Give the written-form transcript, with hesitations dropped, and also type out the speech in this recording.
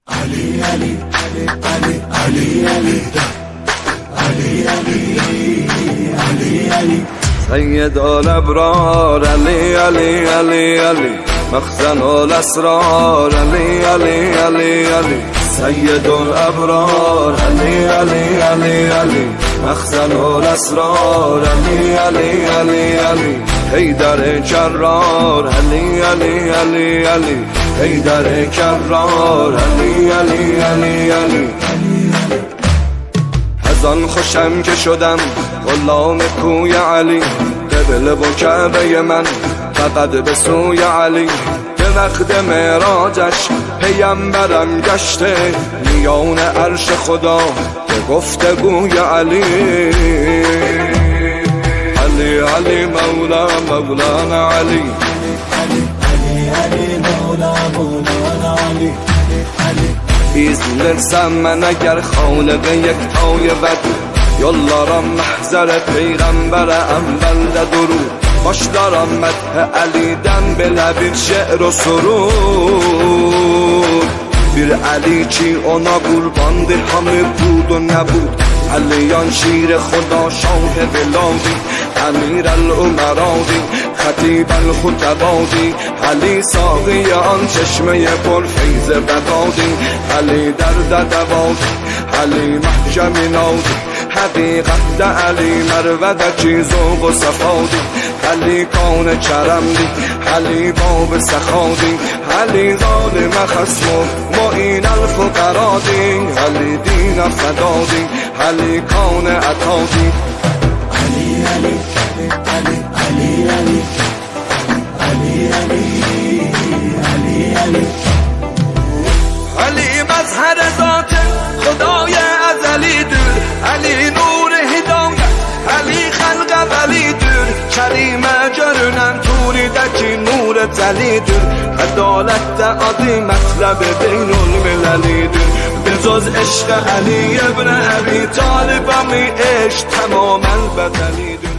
علی علی علی علی علی علی علی علی علی سید الابرار علی علی علی علی مخزن الاسرار علی علی علی علی سید الابرار علی علی علی علی مخزن الاسرار علی علی علی علی حیدر کرار علی علی علی علی حیدر کرار علی علی علی علی از آن خوشم که شدم غلام کوی علی قبله و کعبه من فقط به سوی علی به وقت معراجش پیمبرم گشته میان عرش خدا به گفتگوی علی علی علی مولانا علی ایزلرسم من اگر خالق یک تای ود یالارم محضر پیغمبر اول درود باش دارم مدح علی دم به لبید شعر و سرود bir علی چی اونا قربانده همه بود و نبود علیان شیر خدا شاه بلادی امیر الامرادی خطیب الخطبادی علی ساقی آن چشمه پر فیض بقادی علی درد دوادی علی محشم نادی حقیقت علی مرود چیز و صفادی علی کان کرم دی علی باب سخادی علی ظالم خصم معین الفقرا دی علی دین فدادی علی کان عطادی علی علی علی علی علی علی علی علی علی مظهر ذات خدای ازلی دور علی نور هدایت علی خلق ولی دور کریم görünen turideki nur telidir Adalet de adı metleb beynul milelidir Bezoz eşk Ali ibn Ebi Talib mi eşk tamamen bedelidir